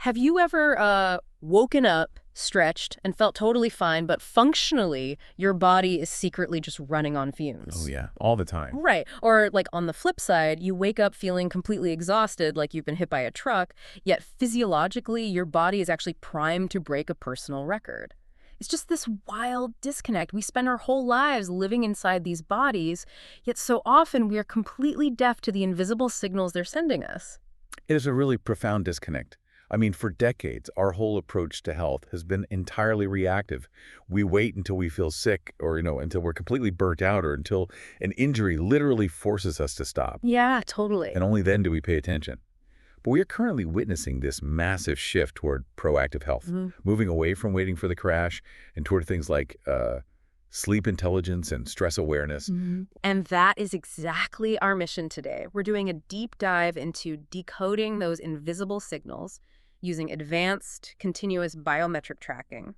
Have you ever woken up, stretched, and felt totally fine, but functionally your body is secretly just running on Oh fumes? yeah, all the time. Right. Or like on the flip side, you wake up feeling completely exhausted, like you've been hit by a truck, yet physiologically your body is actually primed to break a personal record. It's just this wild disconnect. We spend our whole lives living inside these bodies, yet so often we are completely deaf to the invisible signals they're sending us. It is a really profound disconnect. I mean, for decades, our whole approach to health has been entirely reactive. We wait until we feel sick or, until we're completely burnt out or until an injury literally forces us to stop. Yeah, totally. And only then do we pay attention. But we are currently witnessing this massive shift toward proactive health, moving away from waiting for the crash and toward things like sleep intelligence and stress awareness. And that is exactly our mission today. We're doing a deep dive into decoding those invisible signals using advanced continuous biometric tracking.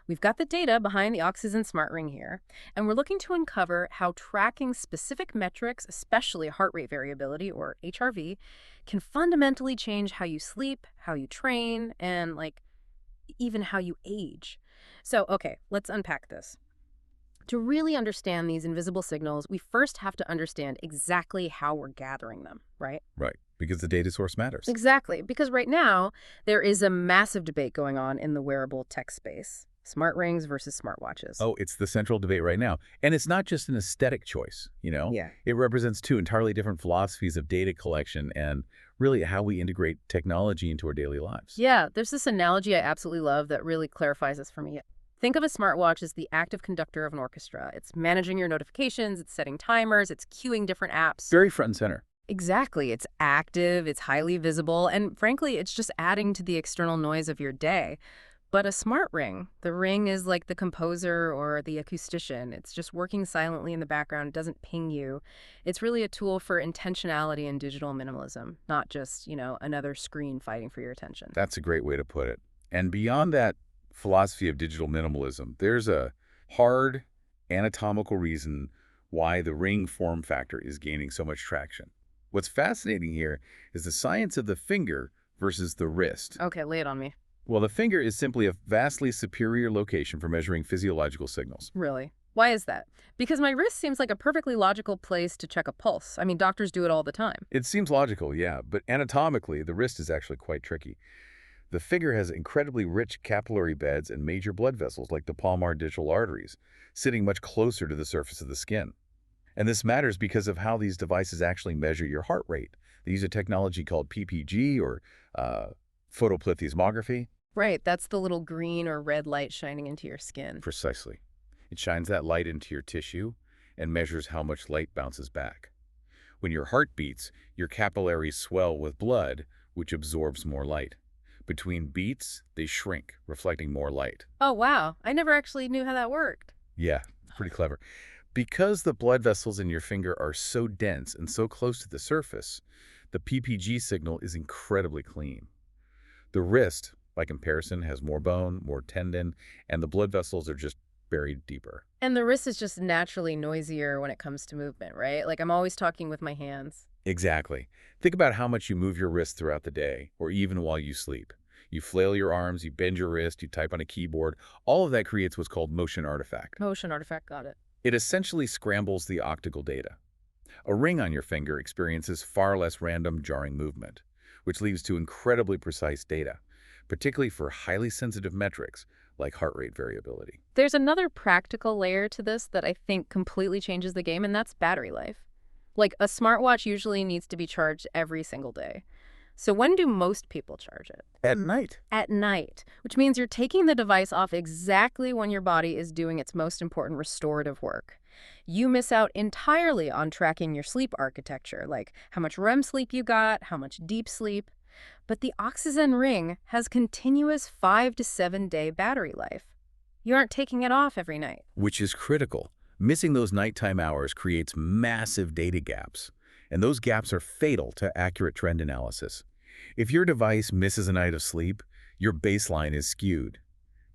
We've got the data behind the OXYZEN Smart Ring here, and we're looking to uncover how tracking specific metrics, especially heart rate variability, or HRV, can fundamentally change how you sleep, how you train, and even how you age. So, okay, let's unpack this. To really understand these invisible signals, we first have to understand exactly how we're gathering them, right? Right, because the data source matters. Exactly, because right now, there is a massive debate going on in the wearable tech space. Smart rings versus smartwatches. Oh, it's the central debate right now. And it's not just an aesthetic choice. Yeah. It represents two entirely different philosophies of data collection and really how we integrate technology into our daily lives. Yeah, there's this analogy I absolutely love that really clarifies this for me. Think of a smartwatch as the active conductor of an orchestra. It's managing your notifications, it's setting timers, it's queuing different apps. Very front and center. Exactly. It's active, it's highly visible, and frankly, it's just adding to the external noise of your day. But a smart ring, the ring is like the composer or the acoustician. It's just working silently in the background. It doesn't ping you. It's really a tool for intentionality and digital minimalism, not just, another screen fighting for your attention. That's a great way to put it. And beyond that philosophy of digital minimalism, there's a hard anatomical reason why the ring form factor is gaining so much traction. What's fascinating here is the science of the finger versus the wrist. Okay, lay it on me. Well, the finger is simply a vastly superior location for measuring physiological signals. Really? Why is that? Because my wrist seems like a perfectly logical place to check a pulse. I mean, doctors do it all the time. It seems logical, yeah, but anatomically, the wrist is actually quite tricky. The finger has incredibly rich capillary beds and major blood vessels like the palmar digital arteries, sitting much closer to the surface of the skin. And this matters because of how these devices actually measure your heart rate. They use a technology called PPG or photoplethysmography. Right, that's the little green or red light shining into your skin. Precisely. It shines that light into your tissue and measures how much light bounces back. When your heart beats, your capillaries swell with blood, which absorbs more light. Between beats, they shrink, reflecting more light. Oh, wow. I never actually knew how that worked. Yeah, pretty clever. Because the blood vessels in your finger are so dense and so close to the surface, the PPG signal is incredibly clean. The wrist, by comparison, has more bone, more tendon, and the blood vessels are just buried deeper. And the wrist is just naturally noisier when it comes to movement, right? Like I'm always talking with my hands. Exactly. Think about how much you move your wrist throughout the day, or even while you sleep. You flail your arms, you bend your wrist, you type on a keyboard. All of that creates what's called motion artifact. Motion artifact, got it. It essentially scrambles the optical data. A ring on your finger experiences far less random, jarring movement, which leads to incredibly precise data, particularly for highly sensitive metrics like heart rate variability. There's another practical layer to this that I think completely changes the game, and that's battery life. Like a smartwatch usually needs to be charged every single day. So when do most people charge it? At night. At night, which means you're taking the device off exactly when your body is doing its most important restorative work. You miss out entirely on tracking your sleep architecture, like how much REM sleep you got, how much deep sleep. But the OXYZEN ring has continuous 5 to 7 day battery life. You aren't taking it off every night. Which is critical. Missing those nighttime hours creates massive data gaps, and those gaps are fatal to accurate trend analysis. If your device misses a night of sleep, your baseline is skewed.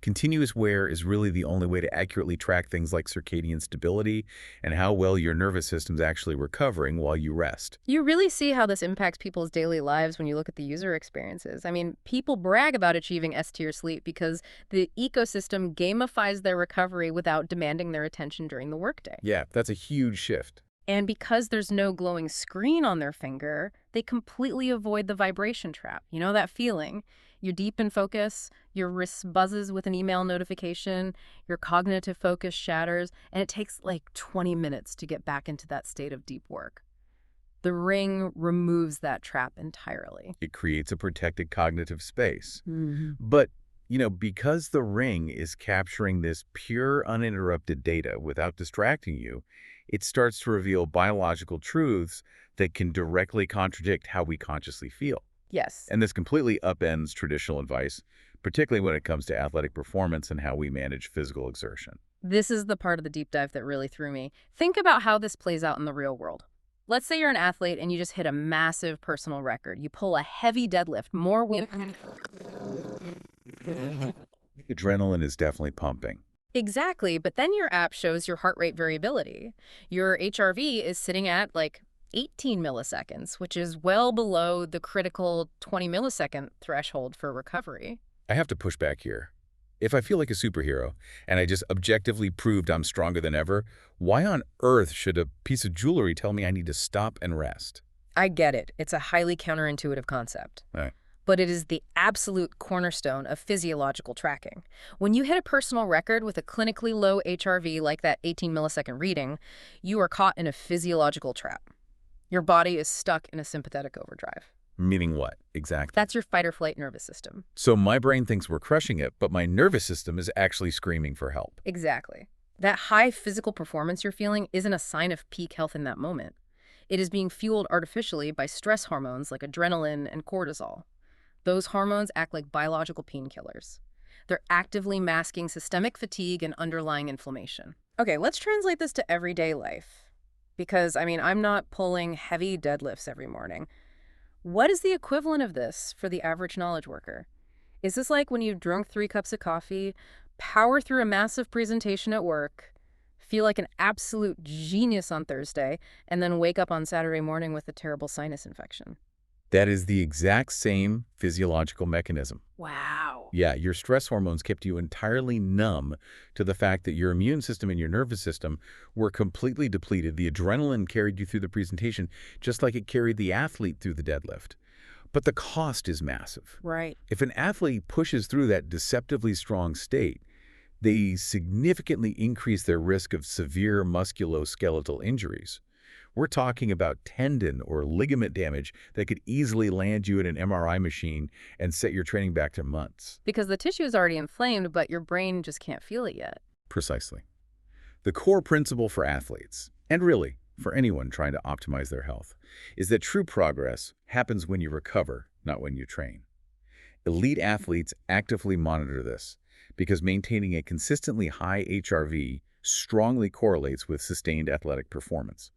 Continuous wear is really the only way to accurately track things like circadian stability and how well your nervous system's actually recovering while you rest. You really see how this impacts people's daily lives when you look at the user experiences. I mean, people brag about achieving S-tier sleep because the ecosystem gamifies their recovery without demanding their attention during the workday. Yeah, that's a huge shift. And because there's no glowing screen on their finger, they completely avoid the vibration trap. You know that feeling? You're deep in focus, your wrist buzzes with an email notification, your cognitive focus shatters, and it takes like 20 minutes to get back into that state of deep work. The Ring removes that trap entirely. It creates a protected cognitive space. Mm-hmm. But, because the Ring is capturing this pure, uninterrupted data without distracting you, it starts to reveal biological truths that can directly contradict how we consciously feel. Yes. And this completely upends traditional advice, particularly when it comes to athletic performance and how we manage physical exertion. This is the part of the deep dive that really threw me. Think about how this plays out in the real world. Let's say you're an athlete and you just hit a massive personal record. You pull a heavy deadlift, more weight. Adrenaline is definitely pumping. Exactly, but then your app shows your heart rate variability. Your HRV is sitting at like 18 milliseconds, which is well below the critical 20 millisecond threshold for recovery. I have to push back here. If I feel like a superhero, and I just objectively proved I'm stronger than ever, why on earth should a piece of jewelry tell me I need to stop and rest? I get it. It's a highly counterintuitive concept. Right. But it is the absolute cornerstone of physiological tracking. When you hit a personal record with a clinically low HRV like that 18 millisecond reading, you are caught in a physiological trap. Your body is stuck in a sympathetic overdrive. Meaning what, exactly? That's your fight-or-flight nervous system. So my brain thinks we're crushing it, but my nervous system is actually screaming for help. Exactly. That high physical performance you're feeling isn't a sign of peak health in that moment. It is being fueled artificially by stress hormones like adrenaline and cortisol. Those hormones act like biological painkillers. They're actively masking systemic fatigue and underlying inflammation. Okay, let's translate this to everyday life. Because, I'm not pulling heavy deadlifts every morning. What is the equivalent of this for the average knowledge worker? Is this like when you've drunk 3 cups of coffee, power through a massive presentation at work, feel like an absolute genius on Thursday, and then wake up on Saturday morning with a terrible sinus infection? That is the exact same physiological mechanism. Wow. Yeah, your stress hormones kept you entirely numb to the fact that your immune system and your nervous system were completely depleted. The adrenaline carried you through the presentation just like it carried the athlete through the deadlift. But the cost is massive. Right. If an athlete pushes through that deceptively strong state, they significantly increase their risk of severe musculoskeletal injuries. We're talking about tendon or ligament damage that could easily land you in an MRI machine and set your training back to months. Because the tissue is already inflamed, but your brain just can't feel it yet. Precisely. The core principle for athletes, and really for anyone trying to optimize their health, is that true progress happens when you recover, not when you train. Elite athletes actively monitor this because maintaining a consistently high HRV strongly correlates with sustained athletic performance.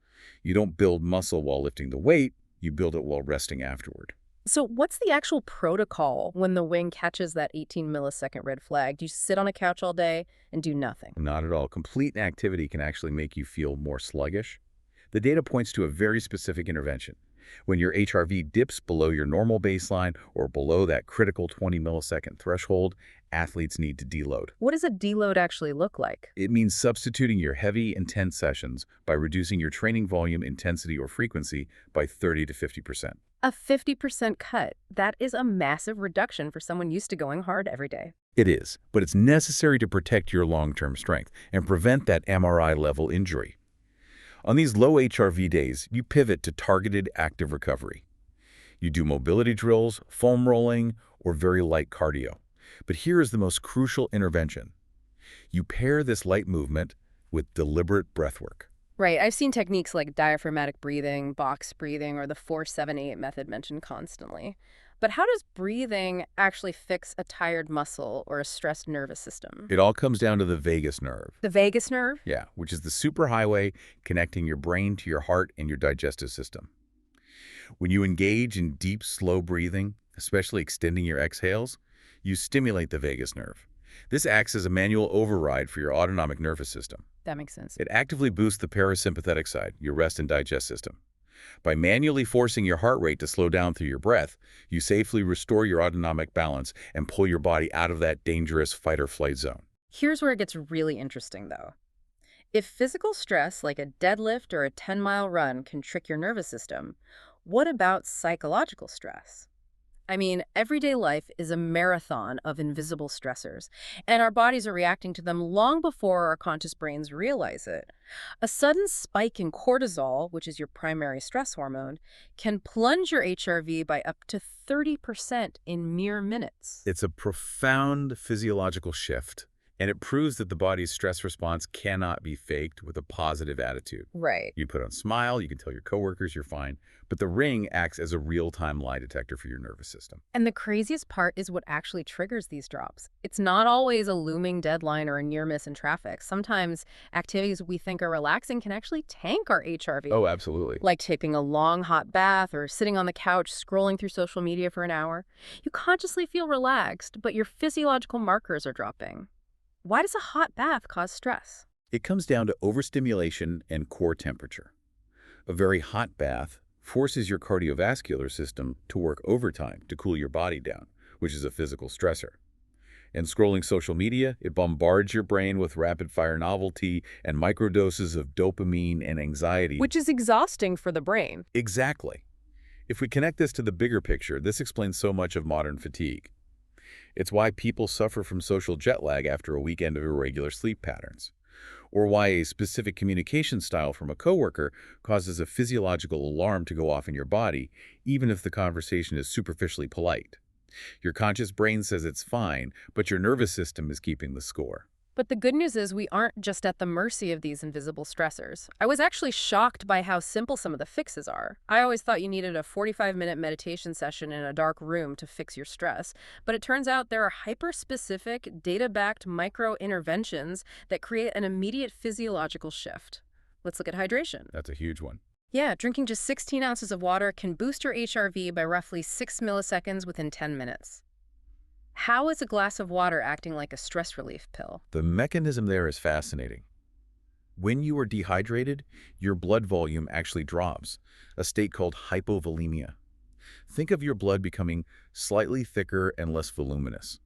You don't build muscle while lifting the weight, you build it while resting afterward. So what's the actual protocol when the wing catches that 18 millisecond red flag? Do you sit on a couch all day and do nothing? Not at all. Complete inactivity can actually make you feel more sluggish. The data points to a very specific intervention. When your HRV dips below your normal baseline or below that critical 20 millisecond threshold, athletes need to deload. What does a deload actually look like? It means substituting your heavy, intense sessions by reducing your training volume, intensity, or frequency by 30 to 50%. A 50% cut. That is a massive reduction for someone used to going hard every day. It is, but it's necessary to protect your long-term strength and prevent that MRI-level injury. On these low HRV days, you pivot to targeted active recovery. You do mobility drills, foam rolling, or very light cardio. But here is the most crucial intervention. You pair this light movement with deliberate breath work. Right. I've seen techniques like diaphragmatic breathing, box breathing, or the 4-7-8 method mentioned constantly. But how does breathing actually fix a tired muscle or a stressed nervous system? It all comes down to the vagus nerve. The vagus nerve? Yeah, which is the superhighway connecting your brain to your heart and your digestive system. When you engage in deep, slow breathing, especially extending your exhales, you stimulate the vagus nerve. This acts as a manual override for your autonomic nervous system. That makes sense. It actively boosts the parasympathetic side, your rest and digest system. By manually forcing your heart rate to slow down through your breath, you safely restore your autonomic balance and pull your body out of that dangerous fight-or-flight zone. Here's where it gets really interesting, though. If physical stress, like a deadlift or a 10-mile run, can trick your nervous system, what about psychological stress? I mean, everyday life is a marathon of invisible stressors, and our bodies are reacting to them long before our conscious brains realize it. A sudden spike in cortisol, which is your primary stress hormone, can plunge your HRV by up to 30% in mere minutes. It's a profound physiological shift, and it proves that the body's stress response cannot be faked with a positive attitude. Right. You put on a smile, you can tell your coworkers you're fine, but the ring acts as a real-time lie detector for your nervous system. And the craziest part is what actually triggers these drops. It's not always a looming deadline or a near miss in traffic. Sometimes activities we think are relaxing can actually tank our HRV. Oh, absolutely. Like taking a long hot bath or sitting on the couch scrolling through social media for an hour. You consciously feel relaxed, but your physiological markers are dropping. Why does a hot bath cause stress? It comes down to overstimulation and core temperature. A very hot bath forces your cardiovascular system to work overtime to cool your body down, which is a physical stressor. And scrolling social media, it bombards your brain with rapid-fire novelty and microdoses of dopamine and anxiety. Which is exhausting for the brain. Exactly. If we connect this to the bigger picture, this explains so much of modern fatigue. It's why people suffer from social jet lag after a weekend of irregular sleep patterns, or why a specific communication style from a coworker causes a physiological alarm to go off in your body, even if the conversation is superficially polite. Your conscious brain says it's fine, but your nervous system is keeping the score. But the good news is we aren't just at the mercy of these invisible stressors. I was actually shocked by how simple some of the fixes are. I always thought you needed a 45-minute meditation session in a dark room to fix your stress, but it turns out there are hyper-specific, data-backed micro-interventions that create an immediate physiological shift. Let's look at hydration. That's a huge one. Yeah, drinking just 16 ounces of water can boost your HRV by roughly 6 milliseconds within 10 minutes. How is a glass of water acting like a stress relief pill? The mechanism there is fascinating. When you are dehydrated, your blood volume actually drops, a state called hypovolemia. Think of your blood becoming slightly thicker and less voluminous.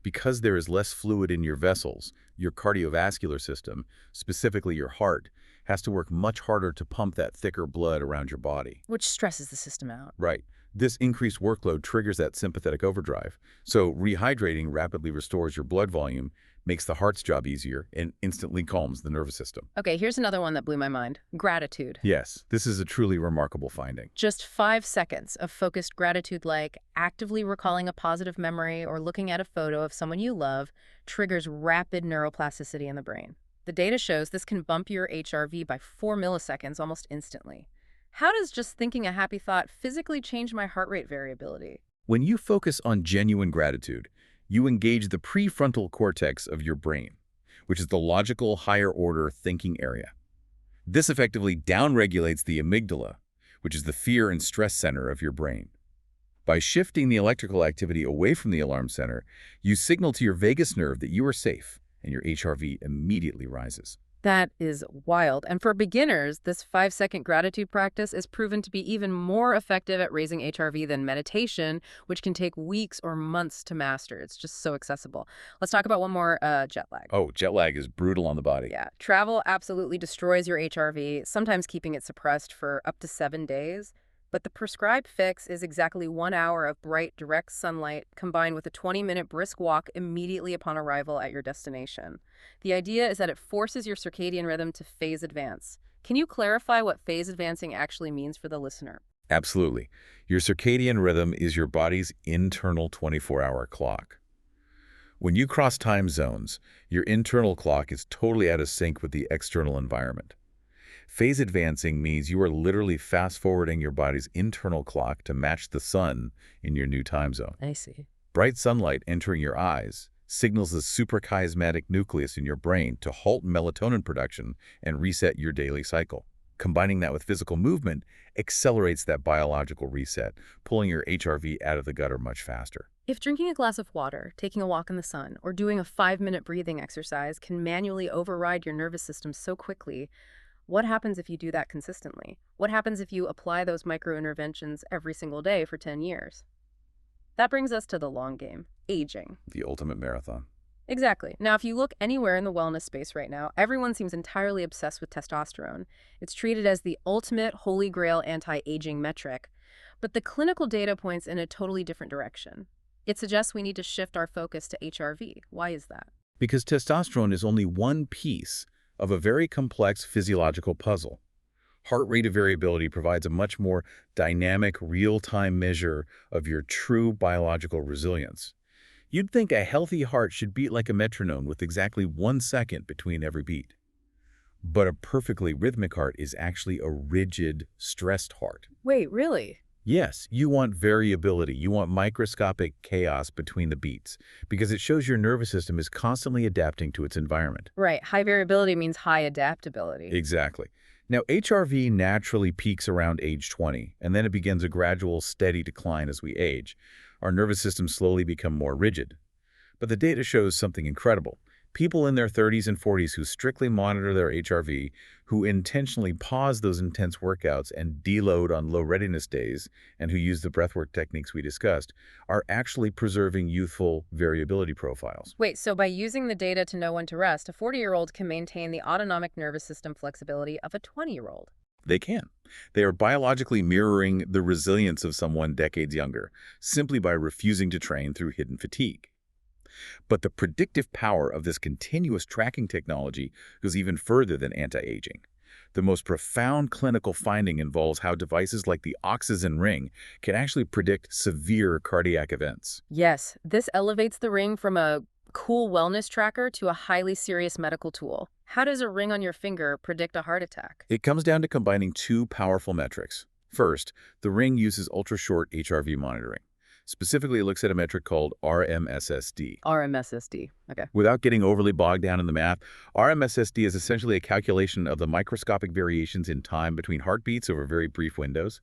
Because there is less fluid in your vessels, your cardiovascular system, specifically your heart, has to work much harder to pump that thicker blood around your body. Which stresses the system out. Right. This increased workload triggers that sympathetic overdrive. So rehydrating rapidly restores your blood volume, makes the heart's job easier, and instantly calms the nervous system. Okay, here's another one that blew my mind. Gratitude. Yes, this is a truly remarkable finding. Just 5 seconds of focused gratitude, like actively recalling a positive memory or looking at a photo of someone you love, triggers rapid neuroplasticity in the brain. The data shows this can bump your HRV by 4 milliseconds almost instantly. How does just thinking a happy thought physically change my heart rate variability? When you focus on genuine gratitude, you engage the prefrontal cortex of your brain, which is the logical, higher-order thinking area. This effectively downregulates the amygdala, which is the fear and stress center of your brain. By shifting the electrical activity away from the alarm center, you signal to your vagus nerve that you are safe, and your HRV immediately rises. That is wild. And for beginners, this 5-second gratitude practice is proven to be even more effective at raising HRV than meditation, which can take weeks or months to master. It's just so accessible. Let's talk about one more, jet lag. Oh, jet lag is brutal on the body. Yeah, travel absolutely destroys your HRV, sometimes keeping it suppressed for up to 7 days. But the prescribed fix is exactly 1 hour of bright, direct sunlight combined with a 20-minute brisk walk immediately upon arrival at your destination. The idea is that it forces your circadian rhythm to phase advance. Can you clarify what phase advancing actually means for the listener? Absolutely. Your circadian rhythm is your body's internal 24-hour clock. When you cross time zones, your internal clock is totally out of sync with the external environment. Phase advancing means you are literally fast-forwarding your body's internal clock to match the sun in your new time zone. I see. Bright sunlight entering your eyes signals the suprachiasmatic nucleus in your brain to halt melatonin production and reset your daily cycle. Combining that with physical movement accelerates that biological reset, pulling your HRV out of the gutter much faster. If drinking a glass of water, taking a walk in the sun, or doing a 5-minute breathing exercise can manually override your nervous system so quickly, what happens if you do that consistently? What happens if you apply those micro-interventions every single day for 10 years? That brings us to the long game, aging. The ultimate marathon. Exactly. Now, if you look anywhere in the wellness space right now, everyone seems entirely obsessed with testosterone. It's treated as the ultimate holy grail anti-aging metric. But the clinical data points in a totally different direction. It suggests we need to shift our focus to HRV. Why is that? Because testosterone is only one piece of a very complex physiological puzzle. Heart rate variability provides a much more dynamic, real-time measure of your true biological resilience. You'd think a healthy heart should beat like a metronome with exactly 1 second between every beat. But a perfectly rhythmic heart is actually a rigid, stressed heart. Wait, really? Yes, you want variability. You want microscopic chaos between the beats because it shows your nervous system is constantly adapting to its environment. Right. High variability means high adaptability. Exactly. Now, HRV naturally peaks around age 20, and then it begins a gradual, steady decline as we age. Our nervous systems slowly become more rigid. But the data shows something incredible. People in their 30s and 40s who strictly monitor their HRV, who intentionally pause those intense workouts and deload on low readiness days, and who use the breathwork techniques we discussed, are actually preserving youthful variability profiles. Wait, so by using the data to know when to rest, a 40-year-old can maintain the autonomic nervous system flexibility of a 20-year-old. They can. They are biologically mirroring the resilience of someone decades younger, simply by refusing to train through hidden fatigue. But the predictive power of this continuous tracking technology goes even further than anti-aging. The most profound clinical finding involves how devices like the OXYZEN ring can actually predict severe cardiac events. Yes, this elevates the ring from a cool wellness tracker to a highly serious medical tool. How does a ring on your finger predict a heart attack? It comes down to combining two powerful metrics. First, the ring uses ultra-short HRV monitoring. Specifically, it looks at a metric called RMSSD. RMSSD. Okay. Without getting overly bogged down in the math, RMSSD is essentially a calculation of the microscopic variations in time between heartbeats over very brief windows.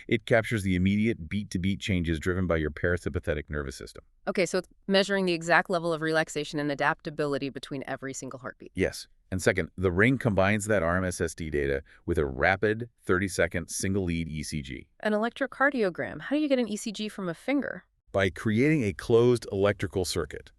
It captures the immediate beat-to-beat changes driven by your parasympathetic nervous system. Okay, so it's measuring the exact level of relaxation and adaptability between every single heartbeat. Yes. And second, the ring combines that RMSSD data with a rapid 30-second single-lead ECG. An electrocardiogram. How do you get an ECG from a finger? By creating a closed electrical circuit.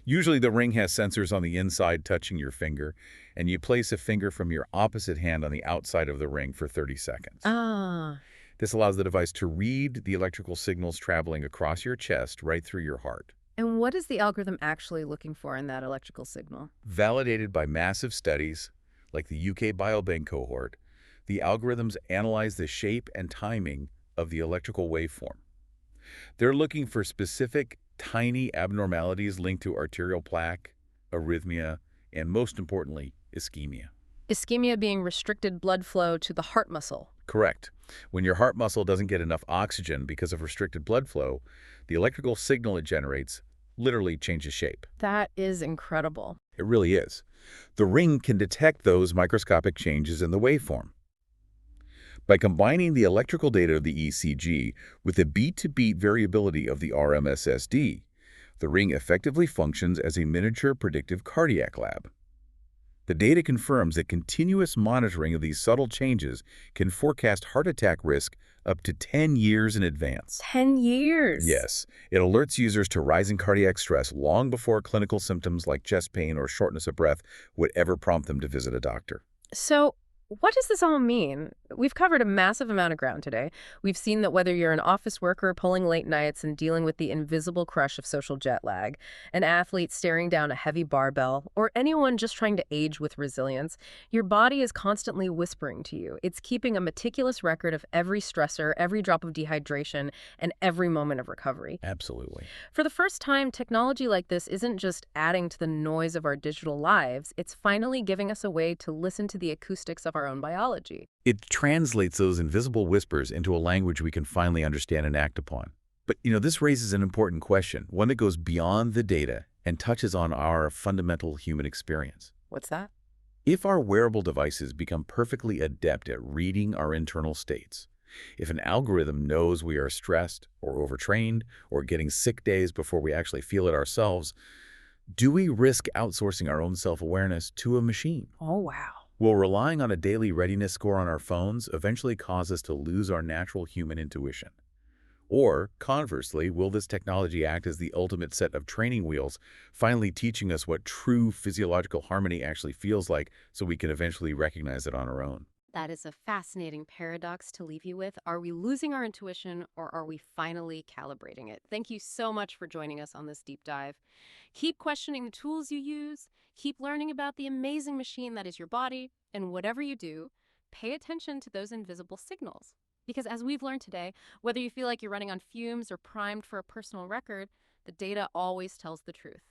Usually the ring has sensors on the inside touching your finger, and you place a finger from your opposite hand on the outside of the ring for 30 seconds. Ah. This allows the device to read the electrical signals traveling across your chest right through your heart. And what is the algorithm actually looking for in that electrical signal? Validated by massive studies, like the UK Biobank cohort, the algorithms analyze the shape and timing of the electrical waveform. They're looking for specific, tiny abnormalities linked to arterial plaque, arrhythmia, and most importantly, ischemia. Ischemia being restricted blood flow to the heart muscle. Correct. When your heart muscle doesn't get enough oxygen because of restricted blood flow, the electrical signal it generates literally changes shape. That is incredible. It really is. The ring can detect those microscopic changes in the waveform. By combining the electrical data of the ECG with the beat-to-beat variability of the RMSSD, the ring effectively functions as a miniature predictive cardiac lab. The data confirms that continuous monitoring of these subtle changes can forecast heart attack risk up to 10 years in advance. 10 years? Yes. It alerts users to rising cardiac stress long before clinical symptoms like chest pain or shortness of breath would ever prompt them to visit a doctor. So, what does this all mean? We've covered a massive amount of ground today. We've seen that whether you're an office worker pulling late nights and dealing with the invisible crush of social jet lag, an athlete staring down a heavy barbell, or anyone just trying to age with resilience, your body is constantly whispering to you. It's keeping a meticulous record of every stressor, every drop of dehydration, and every moment of recovery. Absolutely. For the first time, technology like this isn't just adding to the noise of our digital lives, it's finally giving us a way to listen to the acoustics of our own biology. It translates those invisible whispers into a language we can finally understand and act upon. But, this raises an important question, one that goes beyond the data and touches on our fundamental human experience. What's that? If our wearable devices become perfectly adept at reading our internal states, if an algorithm knows we are stressed or overtrained or getting sick days before we actually feel it ourselves, do we risk outsourcing our own self-awareness to a machine? Oh, wow. Will relying on a daily readiness score on our phones eventually cause us to lose our natural human intuition? Or, conversely, will this technology act as the ultimate set of training wheels, finally teaching us what true physiological harmony actually feels like so we can eventually recognize it on our own? That is a fascinating paradox to leave you with. Are we losing our intuition or are we finally calibrating it? Thank you so much for joining us on this deep dive. Keep questioning the tools you use, keep learning about the amazing machine that is your body, and whatever you do, pay attention to those invisible signals. Because as we've learned today, whether you feel like you're running on fumes or primed for a personal record, the data always tells the truth.